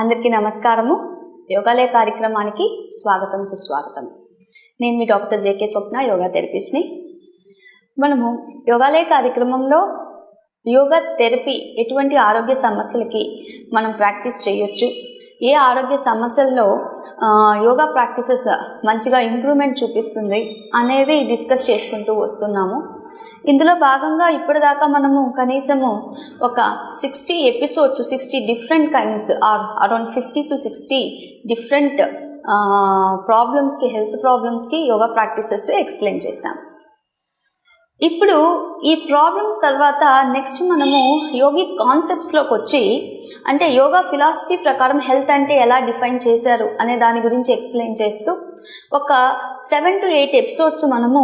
అందరికీ నమస్కారము. యోగాలయ కార్యక్రమానికి స్వాగతం సుస్వాగతం. నేను మీ డాక్టర్ జేకే స్వప్న, యోగా థెరపిస్ట్ని. మనము యోగాలయ కార్యక్రమంలో యోగా థెరపీ ఎటువంటి ఆరోగ్య సమస్యలకి మనం ప్రాక్టీస్ చేయొచ్చు, ఏ ఆరోగ్య సమస్యల్లో యోగా ప్రాక్టీసెస్ మంచిగా ఇంప్రూవ్మెంట్ చూపిస్తుంది అనేది డిస్కస్ చేసుకుంటూ వస్తున్నాము. ఇందులో భాగంగా ఇప్పటిదాకా మనము కనీసము ఒక 60 episodes, 60 different kinds or around 50 to 60 different ప్రాబ్లమ్స్కి, హెల్త్ ప్రాబ్లమ్స్కి యోగా ప్రాక్టీసెస్ ఎక్స్ప్లెయిన్ చేశాం. ఇప్పుడు ఈ ప్రాబ్లమ్స్ తర్వాత నెక్స్ట్ మనము యోగిక్ కాన్సెప్ట్స్లోకి వచ్చి, అంటే యోగా ఫిలాసఫీ ప్రకారం హెల్త్ అంటే ఎలా డిఫైన్ చేశారు అనే దాని గురించి ఎక్స్ప్లెయిన్ చేస్తూ ఒక 7 to 8 ఎపిసోడ్స్ మనము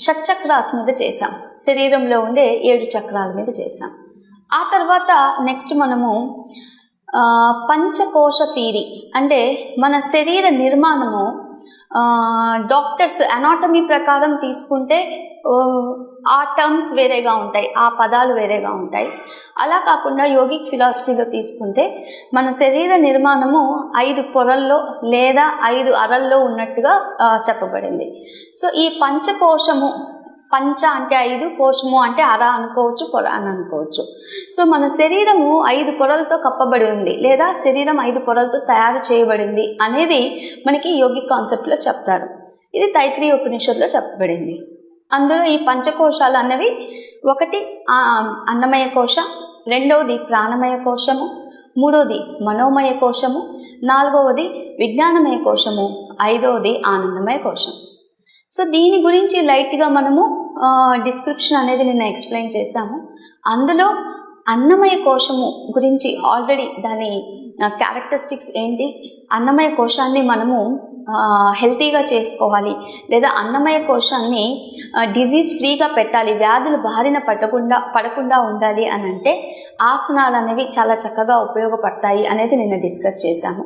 షట్చక్రాస్ మీద చేసాం, శరీరంలో ఉండే 7 చక్రాల మీద చేసాం. ఆ తర్వాత నెక్స్ట్ మనము పంచకోశ థియరీ, అంటే మన శరీర నిర్మాణము డాక్టర్స్ అనాటమీ ప్రకారం తీసుకుంటే ఆ టర్మ్స్ వేరేగా ఉంటాయి, ఆ పదాలు వేరేగా ఉంటాయి. అలా కాకుండా యోగిక్ ఫిలాసఫీలో తీసుకుంటే మన శరీర నిర్మాణము 5 పొరల్లో లేదా 5 అరల్లో ఉన్నట్టుగా చెప్పబడింది. సో ఈ పంచకోశము, పంచ అంటే 5, కోశము అంటే అర అనుకోవచ్చు, పొర అని అనుకోవచ్చు. సో మన శరీరము 5 పొరలతో కప్పబడి ఉంది, లేదా శరీరం 5 పొరలతో తయారు చేయబడింది అనేది మనకి యోగిక్ కాన్సెప్ట్లో చెప్తారు. ఇది తైత్రీయ ఉపనిషత్తులో చెప్పబడింది. అందులో ఈ పంచకోశాలు అన్నవి, ఒకటి అన్నమయ కోశ, రెండవది ప్రాణమయ కోశము, మూడవది మనోమయ కోశము, నాలుగవది విజ్ఞానమయ కోశము, ఐదవది ఆనందమయ కోశం. సో దీని గురించి లైట్గా మనము డిస్క్రిప్షన్ అనేది నిన్న ఎక్స్ప్లెయిన్ చేశాము. అందులో అన్నమయ కోశము గురించి ఆల్రెడీ దాని క్యారెక్టరిస్టిక్స్ ఏంటి, అన్నమయ కోశాన్ని మనము హెల్తీగా చేసుకోవాలి, లేదా అన్నమయ కోశాన్ని డిజీజ్ ఫ్రీగా పెట్టాలి, వ్యాధులు బారిన పడకుండా ఉండాలి అని అంటే ఆసనాలు అనేవి చాలా చక్కగా ఉపయోగపడతాయి అనేది నిన్న డిస్కస్ చేశాము.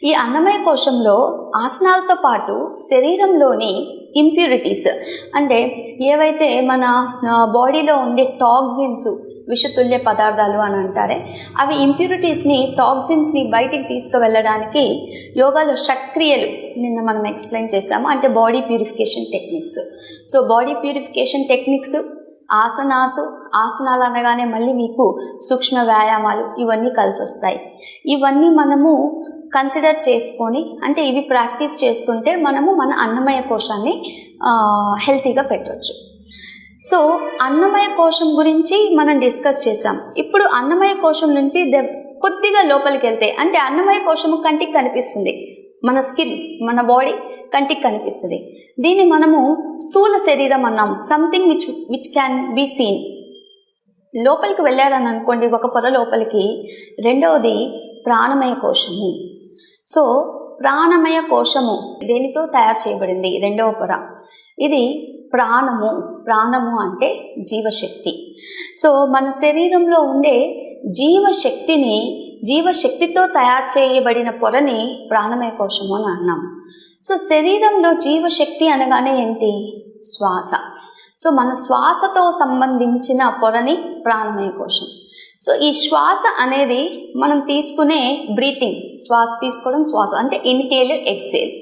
ఈ అన్నమయ కోశంలో ఆసనాలతో పాటు శరీరంలోని ఇంప్యూరిటీస్, అంటే ఏవైతే మన బాడీలో ఉండే టాక్సిన్స్, విషతుల్య పదార్థాలు అని అంటారే, అవి ఇంప్యూరిటీస్ని, టాక్సిన్స్ని బయటికి తీసుకువెళ్ళడానికి యోగాలో షట్క్రియలు నిన్న మనం ఎక్స్ప్లెయిన్ చేసాము, అంటే body purification techniques. So body purification techniques, ఆసనాలు అనగానే మళ్ళీ మీకు సూక్ష్మ వ్యాయామాలు ఇవన్నీ కలిసి వస్తాయి. ఇవన్నీ మనము కన్సిడర్ చేసుకొని, అంటే ఇవి ప్రాక్టీస్ చేస్తుంటే మనము మన అన్నమయ కోశాన్ని హెల్తీగా పెట్టవచ్చు. సో అన్నమయ కోశం గురించి మనం డిస్కస్ చేసాం. ఇప్పుడు అన్నమయ కోశం నుంచి కొద్దిగా లోపలికి వెళ్తే, అంటే అన్నమయ కోశము కంటికి కనిపిస్తుంది, మన స్కిన్, మన బాడీ కంటికి కనిపిస్తుంది. దీన్ని మనము స్థూల శరీరం అన్నాము, something which can be seen. లోపలికి వెళ్ళారని అనుకోండి, ఒక పొర లోపలికి. రెండవది ప్రాణమయ కోశము. సో ప్రాణమయ కోశము దేనితో తయారు చేయబడింది? రెండవ పొర. ఇది ప్రాణము అంటే జీవశక్తి. సో మన శరీరంలో ఉండే జీవశక్తితో తయారు చేయబడిన పొరని ప్రాణమయ కోశము అని అన్నాము. సో శరీరంలో జీవశక్తి అనగానే ఏంటి? శ్వాస. సో మన శ్వాసతో సంబంధించిన పొరని ప్రాణమయ కోశం. సో ఈ శ్వాస అనేది మనం తీసుకునే బ్రీతింగ్, శ్వాస తీసుకోవడం, శ్వాస అంటే ఇన్హేల్, ఎక్సేల్.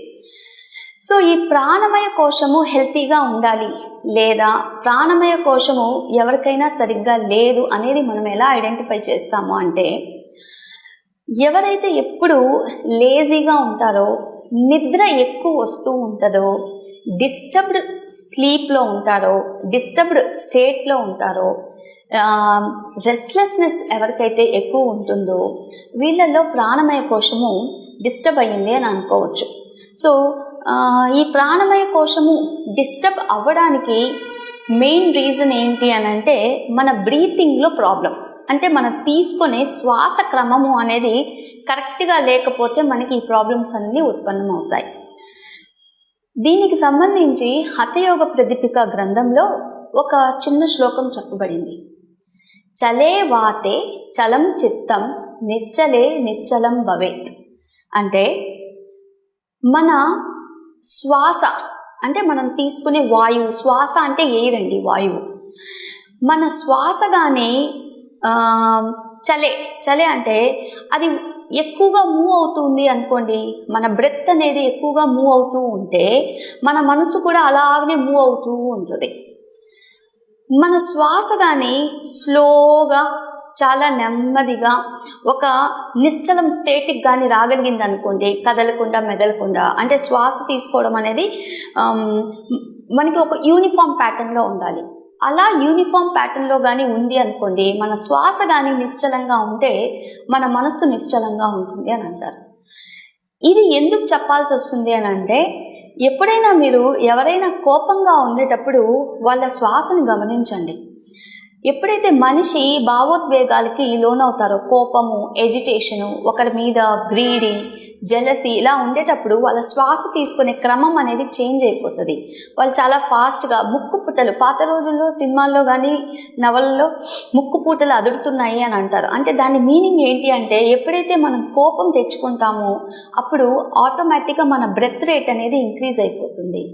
సో ఈ ప్రాణమయ కోశము హెల్తీగా ఉండాలి, లేదా ప్రాణమయ కోశము ఎవరికైనా సరిగ్గా లేదు అనేది మనం ఎలా ఐడెంటిఫై చేస్తాము అంటే, ఎవరైతే ఎప్పుడు లేజీగా ఉంటారో, నిద్ర ఎక్కువ వస్తూ ఉంటుందో, డిస్టర్బ్డ్ స్లీప్లో ఉంటారో, డిస్టర్బ్డ్ స్టేట్లో ఉంటారో, రెస్ట్లెస్నెస్ ఎవరికైతే ఎక్కువ ఉంటుందో వీళ్ళల్లో ప్రాణమయ కోశము డిస్టర్బ్ అయ్యింది అని అనుకోవచ్చు. సో ఈ ప్రాణమయ కోశము డిస్టర్బ్ అవ్వడానికి మెయిన్ రీజన్ ఏంటి అని అంటే, మన బ్రీతింగ్లో ప్రాబ్లం. అంటే మనం తీసుకునే శ్వాస క్రమము అనేది కరెక్ట్గా లేకపోతే మనకి ఈ ప్రాబ్లమ్స్ అన్నీ ఉత్పన్నమవుతాయి. దీనికి సంబంధించి హఠయోగ ప్రదీపిక గ్రంథంలో ఒక చిన్న శ్లోకం చెప్పబడింది. చలే వాతే చలం చిత్తం నిశ్చలే నిశ్చలం భవేత్. అంటే మన శ్వాస, అంటే మనం తీసుకునే వాయువు, శ్వాస అంటే ఎయిర్ అండి, వాయువు. మన శ్వాస కానీ చలే అంటే అది ఎక్కువగా మూవ్ అవుతుంది అనుకోండి, మన బ్రెత్ అనేది ఎక్కువగా మూవ్ అవుతూ ఉంటే మన మనసు కూడా అలాగనే మూవ్ అవుతూ ఉంటుంది. మన శ్వాస కానీ స్లోగా చాలా నెమ్మదిగా ఒక నిశ్చలం స్టేటిక్ కానీ రాగలిగింది అనుకోండి, కదలకుండా మెదలకుండా, అంటే శ్వాస తీసుకోవడం అనేది మనకి ఒక యూనిఫామ్ ప్యాటర్న్లో ఉండాలి. అలా యూనిఫామ్ ప్యాటర్న్లో కానీ ఉంది అనుకోండి, మన శ్వాస కానీ నిశ్చలంగా ఉంటే మన మనస్సు నిశ్చలంగా ఉంటుంది అని అంటారు. ఇది ఎందుకు చెప్పాల్సి వస్తుంది అని అంటే, ఎప్పుడైనా మీరు ఎవరైనా కోపంగా ఉండేటప్పుడు వాళ్ళ శ్వాసను గమనించండి. ఎప్పుడైతే మనిషి భావోద్వేగాలకి లోనవుతారో, కోపము, ఎజిటేషను, ఒకరి మీద గ్రీడీ, జెలసీ ఇలా ఉండేటప్పుడు వాళ్ళ శ్వాస తీసుకునే క్రమం అనేది చేంజ్ అయిపోతుంది. వాళ్ళు చాలా ఫాస్ట్గా ముక్కు పుట్టలు, పాత రోజుల్లో సినిమాల్లో కానీ నవలలో ముక్కు పూటలు అదురుతున్నాయి అని అంటారు. అంటే దాని మీనింగ్ ఏంటి అంటే, ఎప్పుడైతే మనం కోపం తెచ్చుకుంటామో అప్పుడు ఆటోమేటిక్గా మన బ్రెత్ రేట్ అనేది ఇంక్రీజ్ అయిపోతుంది.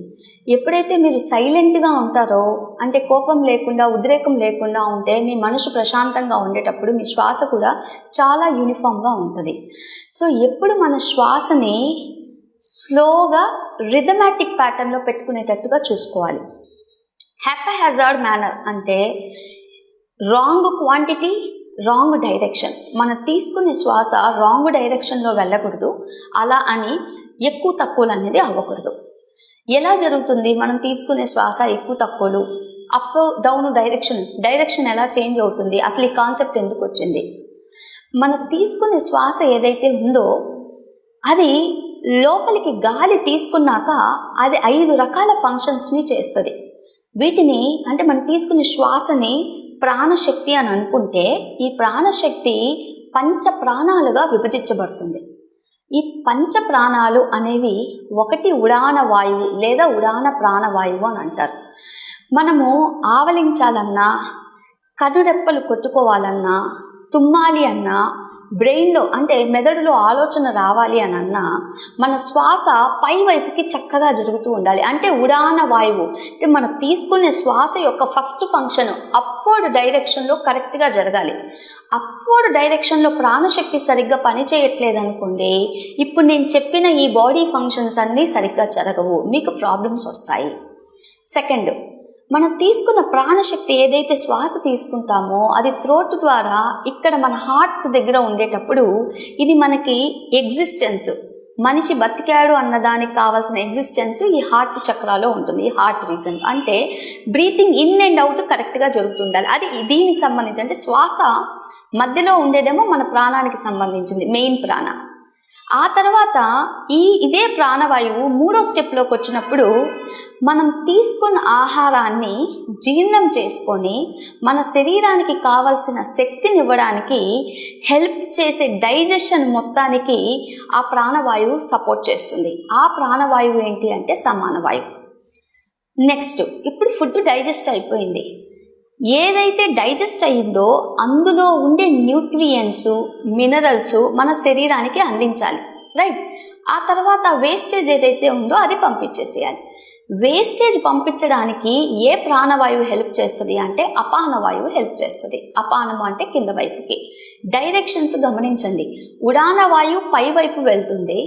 ఎప్పుడైతే మీరు సైలెంట్గా ఉంటారో, అంటే కోపం లేకుండా ఉద్రేకం లేకుండా ఉంటే మీ మనసు ప్రశాంతంగా ఉండేటప్పుడు మీ శ్వాస కూడా చాలా యూనిఫామ్గా ఉంటుంది. సో ఎప్పుడు మన శ్వాసని స్లోగా రిథమాటిక్ ప్యాటర్న్లో పెట్టుకునేటట్టుగా చూసుకోవాలి. హ్యాపీహ్యాజార్డ్ మేనర్ అంటే రాంగ్ క్వాంటిటీ, రాంగ్ డైరెక్షన్. మనం తీసుకునే శ్వాస రాంగ్ డైరెక్షన్లో వెళ్ళకూడదు, అలా అని ఎక్కువ తక్కువలు అనేది అవ్వకూడదు. ఎలా జరుగుతుంది మనం తీసుకునే శ్వాస ఎక్కువ తక్కువలు, అప్ డౌన్ డైరెక్షన్ ఎలా చేంజ్ అవుతుంది, అసలు ఈ కాన్సెప్ట్ ఎందుకు వచ్చింది? మనం తీసుకునే శ్వాస ఏదైతే ఉందో అది లోపలికి గాలి తీసుకున్నాక అది 5 రకాల ఫంక్షన్స్ని చేస్తుంది. వీటిని అంటే మనం తీసుకునే శ్వాసని ప్రాణశక్తి అని అనుకుంటే, ఈ ప్రాణశక్తి 5 ప్రాణాలుగా విభజించబడుతుంది. ఈ 5 ప్రాణాలు అనేవి ఒకటి ఉడాన వాయువు లేదా ఉడాన ప్రాణవాయువు అని అంటారు. మనము ఆవలించాలన్నా, కనురెప్పలు కొట్టుకోవాలన్నా, తుమ్మాలి అన్నా, బ్రెయిన్లో అంటే మెదడులో ఆలోచన రావాలి అని అన్నా మన శ్వాస పై వైపుకి చక్కగా జరుగుతూ ఉండాలి. అంటే ఉడాన వాయువు అంటే మనం తీసుకునే శ్వాస యొక్క ఫస్ట్ ఫంక్షన్ అప్వర్డ్ డైరెక్షన్లో కరెక్ట్గా జరగాలి. అప్వర్డ్ డైరెక్షన్లో ప్రాణశక్తి సరిగ్గా పనిచేయట్లేదు అనుకోండి, ఇప్పుడు నేను చెప్పిన ఈ బాడీ ఫంక్షన్స్ అన్నీ సరిగ్గా జరగవు, మీకు ప్రాబ్లమ్స్ వస్తాయి. సెకండ్, మనం తీసుకున్న ప్రాణశక్తి ఏదైతే శ్వాస తీసుకుంటామో అది థ్రోట్ ద్వారా ఇక్కడ మన హార్ట్ దగ్గర ఉండేటప్పుడు ఇది మనకి ఎగ్జిస్టెన్స్, మనిషి బతికాడు అన్నదానికి కావాల్సిన ఎగ్జిస్టెన్స్ ఈ హార్ట్ చక్రాలో ఉంటుంది. ఈ హార్ట్ రీజన్ అంటే బ్రీతింగ్ ఇన్ అండ్ అవుట్ కరెక్ట్గా జరుగుతుండాలి. అది దీనికి సంబంధించి అంటే శ్వాస మధ్యలో ఉండేదేమో మన ప్రాణానికి సంబంధించింది, మెయిన్ ప్రాణ. ఆ తర్వాత ఇదే ప్రాణవాయువు 3వ స్టెప్లోకి వచ్చినప్పుడు మనం తీసుకున్న ఆహారాన్ని జీర్ణం చేసుకొని మన శరీరానికి కావాల్సిన శక్తిని ఇవ్వడానికి హెల్ప్ చేసే డైజెషన్ మొత్తానికి ఆ ప్రాణవాయువు సపోర్ట్ చేస్తుంది. ఆ ప్రాణవాయువు ఏంటి అంటే సమాన వాయువు. నెక్స్ట్, ఇప్పుడు ఫుడ్ డైజెస్ట్ అయిపోయింది. ఏదైతే డైజెస్ట్ అయ్యిందో అందులో ఉండే న్యూట్రియంట్స్, మినరల్స్ మన శరీరానికి అందించాలి, రైట్? ఆ తర్వాత వేస్టేజ్ ఏదైతే ఉందో అది పంపించేసేయాలి. వేస్టేజ్ పంపించడానికి ఏ ప్రాణవాయువు హెల్ప్ చేస్తుంది అంటే అపానవాయువు హెల్ప్ చేస్తుంది. అపానము అంటే కింద వైపుకి. డైరెక్షన్స్ గమనించండి, ఉడాన వాయువు పై వైపు వెళ్తుంది,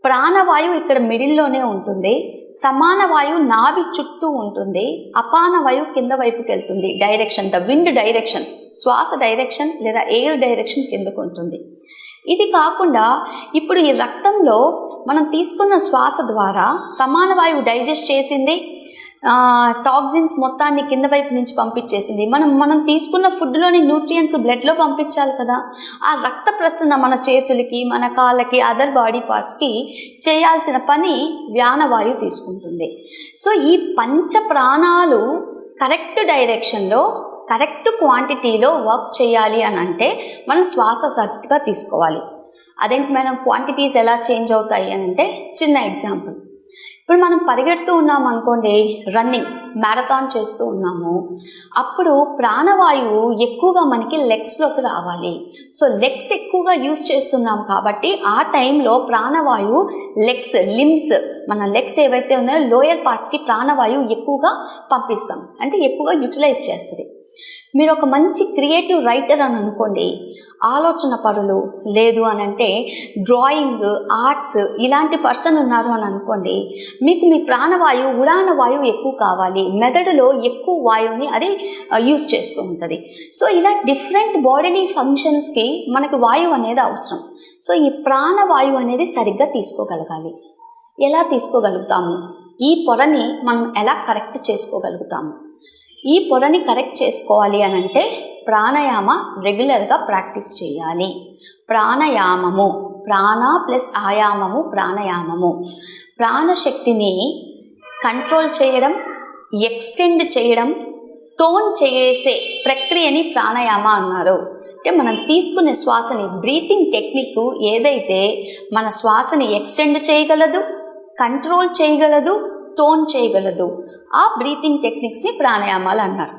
ప్రాణవాయువు ఇక్కడ మిడిల్లోనే ఉంటుంది, సమాన వాయువు నాభి చుట్టూ ఉంటుంది, అపాన వాయువు కింద వైపుకి వెళ్తుంది. డైరెక్షన్, ద విండ్ డైరెక్షన్, శ్వాస డైరెక్షన్ లేదా ఎయిర్ డైరెక్షన్ కిందకు ఉంటుంది. ఇది కాకుండా ఇప్పుడు ఈ రక్తంలో మనం తీసుకున్న శ్వాస ద్వారా సమాన వాయువు డైజెస్ట్ చేసింది, టాక్సిన్స్ మొత్తాన్ని కింద వైపు నుంచి పంపించేసింది. మనం తీసుకున్న ఫుడ్లోని న్యూట్రియంట్స్ బ్లడ్లో పంపించాలి కదా. ఆ రక్త ప్రసరణ మన చేతులకి, మన కాళ్ళకి, అదర్ బాడీ పార్ట్స్కి చేయాల్సిన పని వ్యానవాయువు తీసుకుంటుంది. సో ఈ 5 ప్రాణాలు కరెక్ట్ డైరెక్షన్లో కరెక్ట్ క్వాంటిటీలో వర్క్ చేయాలి అని అంటే మనం శ్వాస కరెక్ట్గా తీసుకోవాలి. అదేంటి మనం క్వాంటిటీస్ ఎలా చేంజ్ అవుతాయి అని అంటే చిన్న ఎగ్జాంపుల్. ఇప్పుడు మనం పరిగెడుతూ ఉన్నాం అనుకోండి, రన్నింగ్ మ్యారథాన్ చేస్తూ ఉన్నాము, అప్పుడు ప్రాణవాయువు ఎక్కువగా మనకి లెగ్స్లోకి రావాలి. సో లెగ్స్ ఎక్కువగా యూజ్ చేస్తున్నాం కాబట్టి ఆ టైంలో ప్రాణవాయువు లెగ్స్, లిమ్స్, మన లెగ్స్ ఏవైతే ఉన్నాయో లోయర్ పార్ట్స్కి ప్రాణవాయువు ఎక్కువగా పంపిస్తాం, అంటే ఎక్కువగా యూటిలైజ్ చేస్తుంది. మీరు ఒక మంచి క్రియేటివ్ రైటర్ అని అనుకోండి, ఆలోచన పరులు, లేదు అని అంటే డ్రాయింగ్, ఆర్ట్స్ ఇలాంటి పర్సన్ ఉన్నారు అని అనుకోండి, మీకు మీ ప్రాణవాయువు, ఉడాన వాయువు ఎక్కువ కావాలి, మెదడులో ఎక్కువ వాయువుని అది యూజ్ చేస్తూ ఉంటుంది. సో ఇలా డిఫరెంట్ బాడీలీ ఫంక్షన్స్కి మనకు వాయువు అనేది అవసరం. సో ఈ ప్రాణవాయువు అనేది సరిగ్గా తీసుకోగలగాలి. ఎలా తీసుకోగలుగుతాము? ఈ పొరని మనం ఎలా కరెక్ట్ చేసుకోగలుగుతాము? ఈ పొరని కరెక్ట్ చేసుకోవాలి అని అంటే ప్రాణాయామ రెగ్యులర్గా ప్రాక్టీస్ చేయాలి. ప్రాణాయామము, ప్రాణ ప్లస్ ఆయామము ప్రాణాయామము, ప్రాణశక్తిని కంట్రోల్ చేయడం, ఎక్స్టెండ్ చేయడం, టోన్ చేసే ప్రక్రియని ప్రాణాయామ అన్నారు. అంటే మనం తీసుకునే శ్వాసని, బ్రీతింగ్ టెక్నిక్ ఏదైతే మన శ్వాసని ఎక్స్టెండ్ చేయగలదు, కంట్రోల్ చేయగలదు, టోన్ చేయగలదు, ఆ బ్రీతింగ్ టెక్నిక్స్ని ప్రాణాయామాలు అన్నారు.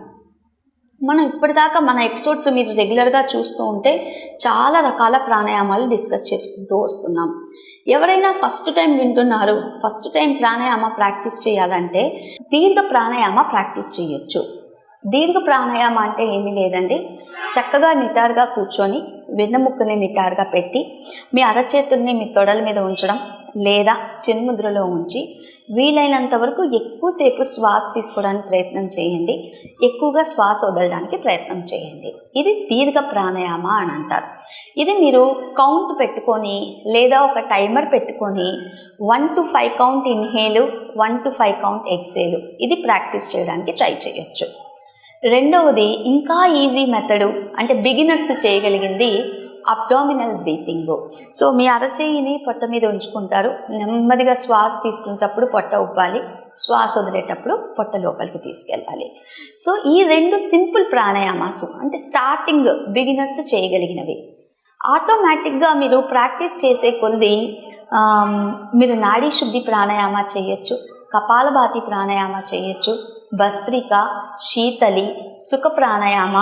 మనం ఇప్పటిదాకా మన ఎపిసోడ్స్ మీరు రెగ్యులర్గా చూస్తూ ఉంటే చాలా రకాల ప్రాణాయామాలు డిస్కస్ చేసుకుంటూ వస్తున్నాం. ఎవరైనా ఫస్ట్ టైం వింటున్నారు, ఫస్ట్ టైం ప్రాణాయామ ప్రాక్టీస్ చేయాలంటే దీర్ఘ ప్రాణాయామ ప్రాక్టీస్ చేయొచ్చు. దీర్ఘ ప్రాణాయామ అంటే ఏమీ లేదండి, చక్కగా నిటారుగా కూర్చొని వెన్నెముక్కని నిటారుగా పెట్టి మీ అరచేతుల్ని మీ తొడల మీద ఉంచడం లేదా చిన్ముద్రలో ఉంచి వీలైనంత వరకు ఎక్కువసేపు శ్వాస తీసుకోవడానికి ప్రయత్నం చేయండి, ఎక్కువగా శ్వాస వదలడానికి ప్రయత్నం చేయండి. ఇది దీర్ఘ ప్రాణాయామ అని అంటారు. ఇది మీరు కౌంట్ పెట్టుకొని లేదా ఒక టైమర్ పెట్టుకొని 1 to 5 కౌంట్ ఇన్హేలు, 1 to 5 కౌంట్ ఎక్సేలు, ఇది ప్రాక్టీస్ చేయడానికి ట్రై చేయొచ్చు. రెండవది ఇంకా ఈజీ మెథడు, అంటే బిగినర్స్ చేయగలిగింది అబ్డామినల్ బ్రీతింగ్. సో మీ అరచేయిని పొట్ట మీద ఉంచుకుంటారు, నెమ్మదిగా శ్వాస తీసుకునేటప్పుడు పొట్ట ఉబ్బాలి, శ్వాస వదిలేటప్పుడు పొట్ట లోపలికి తీసుకెళ్ళాలి. సో ఈ 2 సింపుల్ ప్రాణాయామాసు, అంటే స్టార్టింగ్ బిగినర్స్ చేయగలిగినవి. ఆటోమేటిక్గా మీరు ప్రాక్టీస్ చేసే కొద్ది మీరు నాడీ శుద్ధి ప్రాణాయామ చేయొచ్చు, కపాలభాతి ప్రాణాయామ చేయొచ్చు, భస్త్రిక, శీతలి, సుఖ ప్రాణాయామ,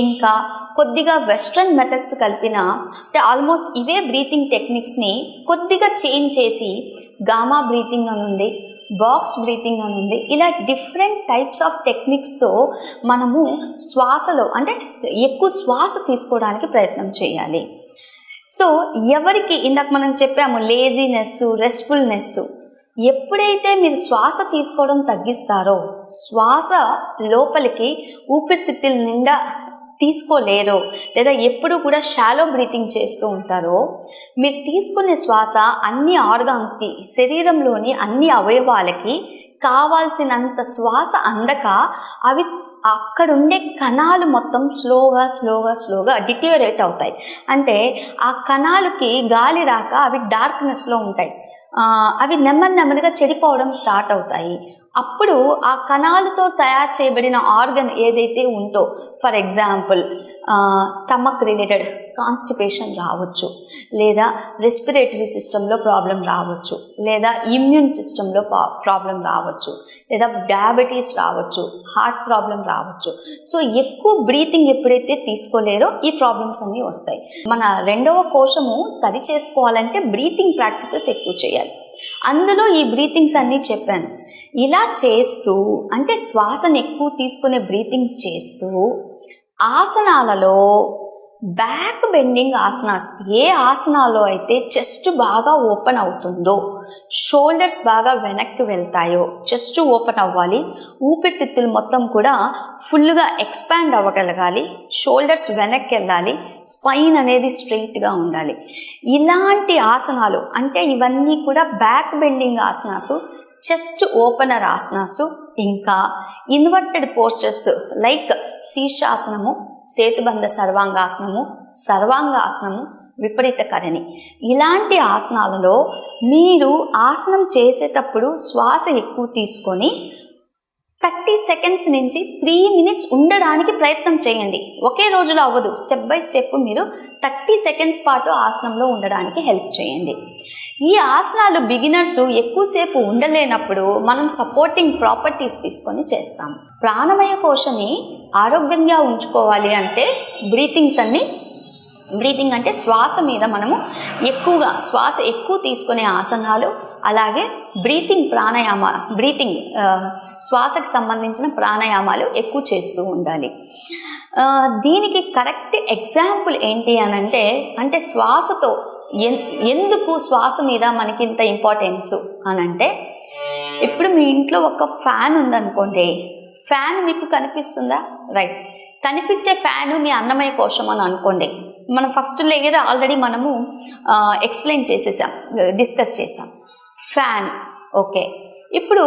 ఇంకా కొద్దిగా వెస్ట్రన్ మెథడ్స్ కలిపిన, అంటే ఆల్మోస్ట్ ఇవే బ్రీతింగ్ టెక్నిక్స్ని కొద్దిగా చేంజ్ చేసి గామా బ్రీతింగ్ అని ఉంది, బాక్స్ బ్రీతింగ్ అని ఉంది, ఇలా డిఫరెంట్ టైప్స్ ఆఫ్ టెక్నిక్స్తో మనము శ్వాసలో అంటే ఎక్కువ శ్వాస తీసుకోవడానికి ప్రయత్నం చేయాలి. సో ఎవరికి ఇందాక మనం చెప్పాము లేజీనెస్, రెస్ట్ఫుల్నెస్, ఎప్పుడైతే మీరు శ్వాస తీసుకోవడం తగ్గిస్తారో, శ్వాస లోపలికి ఊపిరితిత్తుల నిండా తీసుకోలేరో, లేదా ఎప్పుడు కూడా షాలో బ్రీతింగ్ చేస్తూ ఉంటారో, మీరు తీసుకునే శ్వాస అన్ని ఆర్గాన్స్కి, శరీరంలోని అన్ని అవయవాలకి కావాల్సినంత శ్వాస అందక అవి అక్కడుండే కణాలు మొత్తం స్లోగా డిటీరియరేట్ అవుతాయి. అంటే ఆ కణాలకి గాలి రాక అవి డార్క్నెస్లో ఉంటాయి, అవి నెమ్మదిగా చెడిపోవడం స్టార్ట్ అవుతాయి. అప్పుడు ఆ కణాలతో తయారు చేయబడిన ఆర్గన్ ఏదైతే ఉంటో, for example stomach related constipation రావచ్చు, లేదా రెస్పిరేటరీ సిస్టంలో ప్రాబ్లం రావచ్చు, లేదా ఇమ్యూన్ సిస్టంలో ప్రాబ్లం రావచ్చు, లేదా డయాబెటీస్ రావచ్చు, హార్ట్ ప్రాబ్లం రావచ్చు. సో ఎక్కువ బ్రీతింగ్ ఎప్పుడైతే తీసుకోలేరో ఈ ప్రాబ్లమ్స్ అన్నీ వస్తాయి. మన రెండవ కోశము సరి చేసుకోవాలంటే బ్రీతింగ్ ప్రాక్టీసెస్ ఎక్కువ చేయాలి. అందులో ఈ బ్రీతింగ్స్ అన్నీ చెప్పాను. ఇలా చేస్తూ, అంటే శ్వాసను ఎక్కువ తీసుకునే బ్రీతింగ్స్ చేస్తూ ఆసనాలలో బ్యాక్ బెండింగ్ ఆసనాస్, ఏ ఆసనాల్లో అయితే చెస్ట్ బాగా ఓపెన్ అవుతుందో, షోల్డర్స్ బాగా వెనక్కి వెళ్తాయో, చెస్ట్ ఓపెన్ అవ్వాలి, ఊపిరితిత్తులు మొత్తం కూడా ఫుల్గా ఎక్స్పాండ్ అవ్వగలగాలి, షోల్డర్స్ వెనక్కి వెళ్ళాలి, స్పైన్ అనేది స్ట్రెయిట్గా ఉండాలి. ఇలాంటి ఆసనాలు, అంటే ఇవన్నీ కూడా బ్యాక్ బెండింగ్ ఆసనాసు, చెస్ట్ ఓపెనర్ ఆసనాసు, ఇంకా ఇన్వర్టెడ్ పోస్చర్స్ లైక్ శీర్షాసనము, సేతుబంధ సర్వాంగాసనము, సర్వాంగాసనము, విపరీత కరణి, ఇలాంటి ఆసనాలలో మీరు ఆసనం చేసేటప్పుడు శ్వాస ఎక్కువ తీసుకొని 30 సెకండ్స్ నుంచి 3 మినిట్స్ ఉండడానికి ప్రయత్నం చేయండి. ఒకే రోజులో అవ్వదు, స్టెప్ బై స్టెప్ మీరు 30 సెకండ్స్ పాటు ఆసనంలో ఉండడానికి హెల్ప్ చేయండి. ఈ ఆసనాలు బిగినర్స్ ఎక్కువసేపు ఉండలేనప్పుడు మనం సపోర్టింగ్ ప్రాపర్టీస్ తీసుకొని చేస్తాం. ప్రాణమయ కోశని ఆరోగ్యంగా ఉంచుకోవాలి అంటే బ్రీతింగ్స్ అన్ని బ్రీతింగ్ అంటే శ్వాస మీద మనము శ్వాస ఎక్కువ తీసుకునే ఆసనాలు, అలాగే బ్రీతింగ్ శ్వాసకు సంబంధించిన ప్రాణాయామాలు ఎక్కువ చేస్తూ ఉండాలి. దీనికి కరెక్ట్ ఎగ్జాంపుల్ ఏంటి అంటే శ్వాసతో ఎందుకు శ్వాస మీద మనకి ఇంత ఇంపార్టెన్స్ అనంటే, ఇప్పుడు మీ ఇంట్లో ఒక ఫ్యాన్ ఉందనుకోండి, ఫ్యాన్ మీకు కనిపిస్తుందా? రైట్. కనిపించే ఫ్యాను మీ అన్నమయ కోశం అని అనుకోండి. మనం ఫస్ట్ లేయర్ ఆల్రెడీ మనము డిస్కస్ చేసాం. Fan okay. ఇప్పుడు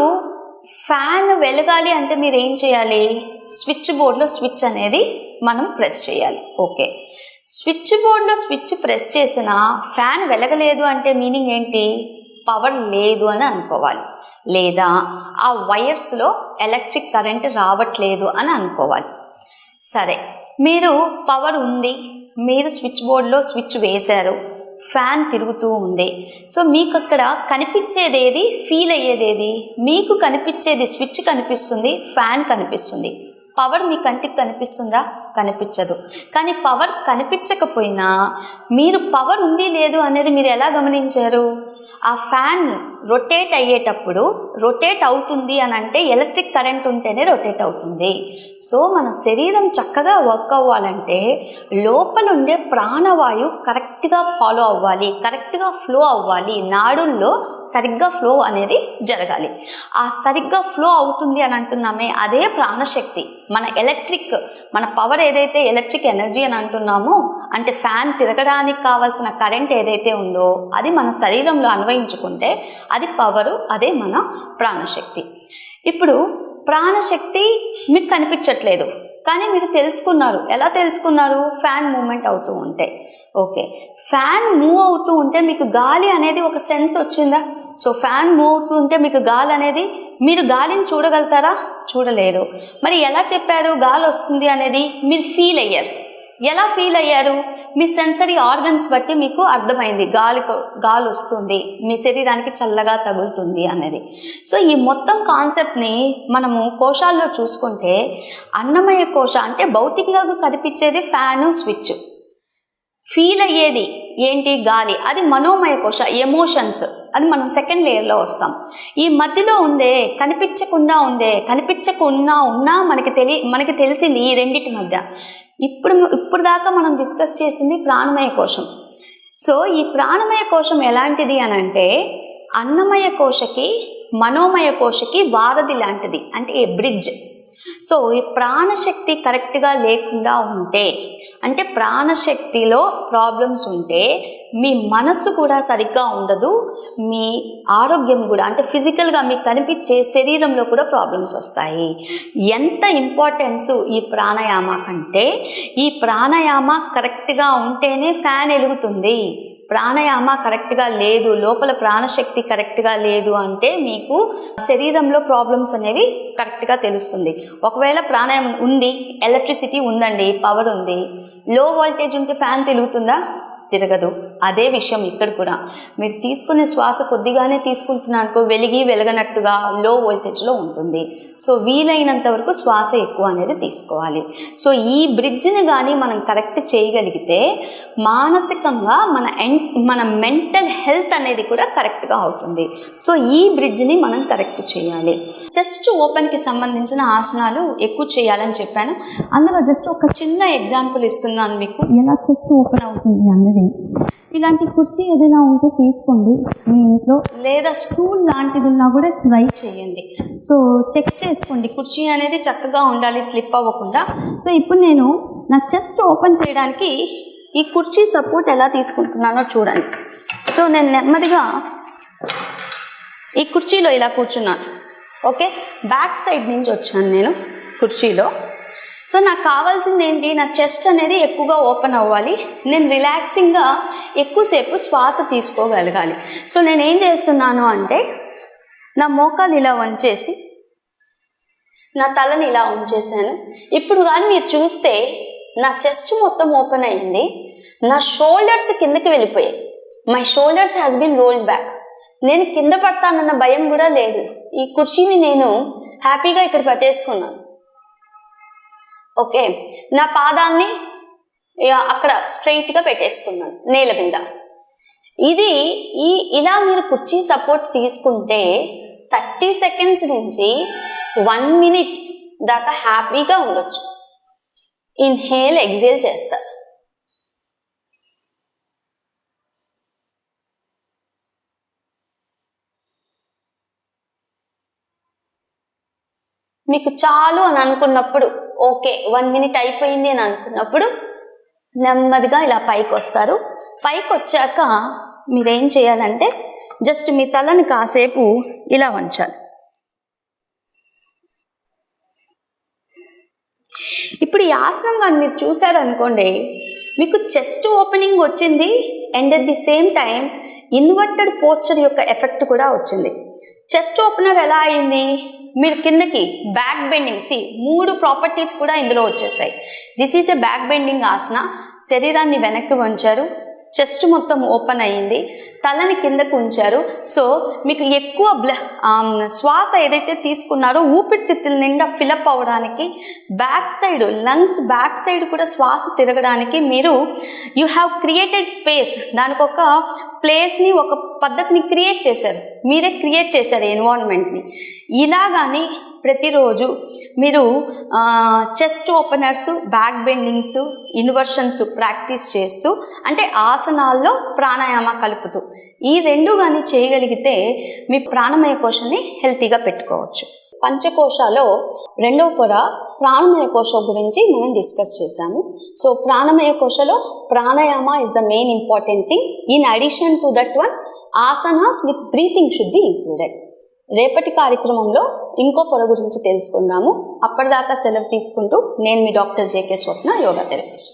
ఫ్యాన్ వెలగాలి అంటే మీరు ఏం చేయాలి? స్విచ్ బోర్డ్లో స్విచ్ అనేది మనం ప్రెస్ చేయాలి. ఓకే, స్విచ్ బోర్డ్లో స్విచ్ ప్రెస్ చేసినా ఫ్యాన్ వెలగలేదు అంటే మీనింగ్ ఏంటి? పవర్ లేదు అని అనుకోవాలి, లేదా ఆ వైర్స్లో ఎలక్ట్రిక్ కరెంట్ రావట్లేదు అని అనుకోవాలి. సరే, మీరు పవర్ ఉంది, మీరు స్విచ్ బోర్డ్లో స్విచ్ వేశారు, ఫ్యాన్ తిరుగుతూ ఉంది. సో మీకు అక్కడ కనిపించేది ఏది? ఫీల్ అయ్యేది ఏది? మీకు కనిపించేది స్విచ్ కనిపిస్తుంది, ఫ్యాన్ కనిపిస్తుంది. పవర్ మీ కంటికి కనిపిస్తుందా? కనిపించదు. కానీ పవర్ కనిపించకపోయినా మీరు పవర్ ఉంది లేదు అనేది మీరు ఎలా గమనించారు? ఆ ఫ్యాన్ రొటేట్ అయ్యేటప్పుడు రొటేట్ అవుతుంది అని అంటే ఎలక్ట్రిక్ కరెంట్ ఉంటేనే రొటేట్ అవుతుంది. సో మన శరీరం చక్కగా వర్క్ అవ్వాలంటే లోపల ఉండే ప్రాణవాయు కరెక్ట్గా ఫాలో అవ్వాలి, కరెక్ట్గా ఫ్లో అవ్వాలి, నాడుల్లో సరిగ్గా ఫ్లో అనేది జరగాలి. ఆ సరిగ్గా ఫ్లో అవుతుంది అని అంటున్నామే, అదే ప్రాణశక్తి. మన పవర్ ఏదైతే ఎలక్ట్రిక్ ఎనర్జీ అని అంటున్నామో, అంటే ఫ్యాన్ తిరగడానికి కావాల్సిన కరెంట్ ఏదైతే ఉందో అది మన శరీరంలో అన్వయించుకుంటే అది పవరు, అదే మన ప్రాణశక్తి. ఇప్పుడు ప్రాణశక్తి మీకు కనిపించట్లేదు, కానీ మీరు తెలుసుకున్నారు. ఎలా తెలుసుకున్నారు? ఫ్యాన్ మూమెంట్ అవుతూ ఉంటే. ఓకే, ఫ్యాన్ మూవ్ అవుతూ ఉంటే మీకు గాలి అనేది ఒక సెన్స్ వచ్చిందా? సో ఫ్యాన్ మూవ్ అవుతూ ఉంటే మీకు గాలి అనేది, మీరు గాలిని చూడగలుగుతారా? చూడలేరు. మరి ఎలా చెప్పారు గాలి వస్తుంది అనేది? మీరు ఫీల్ అయ్యారు. ఎలా ఫీల్ అయ్యారు? మీ సెన్సరీ ఆర్గన్స్ బట్టి మీకు అర్థమైంది గాలి వస్తుంది, మీ శరీరానికి చల్లగా తగులుతుంది అనేది. సో ఈ మొత్తం కాన్సెప్ట్ని మనము కోశాల్లో చూసుకుంటే, అన్నమయ కోశ అంటే భౌతికంగా కనిపించేది ఫ్యాను, స్విచ్. ఫీల్ అయ్యేది ఏంటి? గాలి. అది మనోమయ కోశ, ఎమోషన్స్. అది మనం సెకండ్ లేయర్లో వస్తాం. ఈ మధ్యలో కనిపించకుండా ఉన్నా మనకి తెలిసింది ఈ రెండింటి మధ్య. ఇప్పుడు దాకా మనం డిస్కస్ చేసింది ప్రాణమయ కోశం. సో ఈ ప్రాణమయ కోశం ఎలాంటిది అని అంటే, అన్నమయ కోశకి మనోమయ కోశకి వారధి లాంటిది, అంటే ఏ బ్రిడ్జ్. సో ఈ ప్రాణశక్తి కరెక్ట్గా లేకుండా ఉంటే, అంటే ప్రాణశక్తిలో ప్రాబ్లమ్స్ ఉంటే మీ మనస్సు కూడా సరిగ్గా ఉండదు, మీ ఆరోగ్యం కూడా, అంటే ఫిజికల్గా మీకు కనిపించే శరీరంలో కూడా ప్రాబ్లమ్స్ వస్తాయి. ఎంత ఇంపార్టెన్స్ ఈ ప్రాణాయామ కంటే, ఈ ప్రాణాయామ కరెక్ట్గా ఉంటేనే ఫ్యాన్ వెలుగుతుంది. ప్రాణాయామ కరెక్ట్గా లేదు, లోపల ప్రాణశక్తి కరెక్ట్గా లేదు అంటే మీకు శరీరంలో ప్రాబ్లమ్స్ అనేవి కరెక్ట్గా తెలుస్తుంది. ఒకవేళ ప్రాణాయామం ఉంది, ఎలక్ట్రిసిటీ ఉందండి, పవర్ ఉంది, లో వోల్టేజ్ ఉంటే ఫ్యాన్ తిరుగుతుందా? తిరగదు. అదే విషయం ఇక్కడ కూడా. మీరు తీసుకునే శ్వాస కొద్దిగానే తీసుకుంటున్నారనుకో, వెలగనట్టుగా లో వోల్టేజ్లో ఉంటుంది. సో వీలైనంత వరకు శ్వాస ఎక్కువ అనేది తీసుకోవాలి. సో ఈ బ్రిడ్జ్ని కానీ మనం కరెక్ట్ చేయగలిగితే మానసికంగా మన మెంటల్ హెల్త్ అనేది కూడా కరెక్ట్గా అవుతుంది. సో ఈ బ్రిడ్జ్ని మనం కరెక్ట్ చేయాలి. చెస్ట్ ఓపెన్కి సంబంధించిన ఆసనాలు ఎక్కువ చేయాలని చెప్పాను. అందులో జస్ట్ ఒక చిన్న ఎగ్జాంపుల్ ఇస్తున్నాను మీకు, ఎలా చెస్ట్ ఓపెన్ అవుతుంది అన్నది. ఇలాంటి కుర్చీ ఏదైనా ఉంటే తీసుకోండి మీ ఇంట్లో, లేదా స్టూల్ లాంటిది ఉన్నా కూడా ట్రై చేయండి. సో చెక్ చేసుకోండి కుర్చీ అనేది చక్కగా ఉండాలి, స్లిప్ అవ్వకుండా. సో ఇప్పుడు నేను నా చెస్ట్ ఓపెన్ చేయడానికి ఈ కుర్చీ సపోర్ట్ ఎలా తీసుకుంటున్నానో చూడండి. సో నేను నెమ్మదిగా ఈ కుర్చీలో ఇలా కూర్చున్నాను. ఓకే, బ్యాక్ సైడ్ నుంచి వచ్చాను నేను కుర్చీలో. సో నాకు కావాల్సింది ఏంటి? నా చెస్ట్ అనేది ఎక్కువగా ఓపెన్ అవ్వాలి, నేను రిలాక్సింగ్గా ఎక్కువసేపు శ్వాస తీసుకోగలగాలి. సో నేను ఏం చేస్తున్నాను అంటే, నా మోకాలు ఇలా వంచేసి నా తలని ఇలా ఉంచేసాను. ఇప్పుడు కానీ మీరు చూస్తే నా చెస్ట్ మొత్తం ఓపెన్ అయ్యింది, నా షోల్డర్స్ కిందకి వెళ్ళిపోయాయి. My shoulders has been rolled back. నేను కింద పడతానన్న భయం కూడా లేదు. ఈ కుర్చీని నేను హ్యాపీగా ఇక్కడ పెట్టేసుకున్నాను. ఓకే, నా పాదాన్ని అక్కడ స్ట్రైట్గా పెట్టేసుకున్నాను నేల మీద. ఇది ఇలా మీరు కుర్చీ సపోర్ట్ తీసుకుంటే 30 సెకండ్స్ నుంచి 1 మినిట్ దాకా హ్యాపీగా ఉండొచ్చు. ఇన్హేల్ ఎగ్జేల్ చేస్తారు. మీకు చాలు అని అనుకున్నప్పుడు, ఓకే 1 మినిట్ అయిపోయింది అని అనుకున్నప్పుడు నెమ్మదిగా ఇలా పైకి వస్తారు. పైకి వచ్చాక మీరేం చేయాలంటే జస్ట్ మీ తలని కాసేపు ఇలా వంచాలి. ఇప్పుడు ఈ ఆసనం కానీ మీరు చూసారనుకోండి, మీకు చెస్ట్ ఓపెనింగ్ వచ్చింది and at the same time inverted posture యొక్క ఎఫెక్ట్ కూడా వచ్చింది. చెస్ట్ ఓపెనర్ ఎలా అయింది, మీరు కిందకి బ్యాక్ బెండింగ్ 3 ప్రాపర్టీస్ కూడా ఇందులో వచ్చేసాయి. This is a back bending asana. శరీరాన్ని వెనక్కి వంచారు, చెస్ట్ మొత్తం ఓపెన్ అయ్యింది, తలని కిందకు ఉంచారు. సో మీకు ఎక్కువ శ్వాస ఏదైతే తీసుకున్నారో ఊపిరితిత్తుల నిండా ఫిలప్ అవ్వడానికి, back side lungs back side కూడా శ్వాస తిరగడానికి మీరు యూ హ్యావ్ క్రియేటెడ్ స్పేస్. దానికి ఒక ప్లేస్ని, ఒక పద్ధతిని క్రియేట్ చేశారు, మీరే క్రియేట్ చేశారు ఎన్వైరన్మెంట్ని. ఇలా కానీ ప్రతిరోజు మీరు chest openers, back bendings, inversions practice చేస్తూ, అంటే ఆసనాల్లో ప్రాణాయామ కలుపుతూ ఈ 2 కానీ చేయగలిగితే మీ ప్రాణమయ కోశాన్ని హెల్తీగా పెట్టుకోవచ్చు. పంచకోశాలో 2వ పొర ప్రాణమయ కోశం గురించి మనం డిస్కస్ చేశాము. సో ప్రాణమయ కోశలో pranayama is the main important thing. In addition to that one, asanas with breathing should be included. రేపటి కార్యక్రమంలో ఇంకో పొర గురించి తెలుసుకుందాము. అప్పటిదాకా సెలవు తీసుకుంటూ నేను మీ డాక్టర్ జేకే స్వప్న, యోగా థెరపిస్ట్.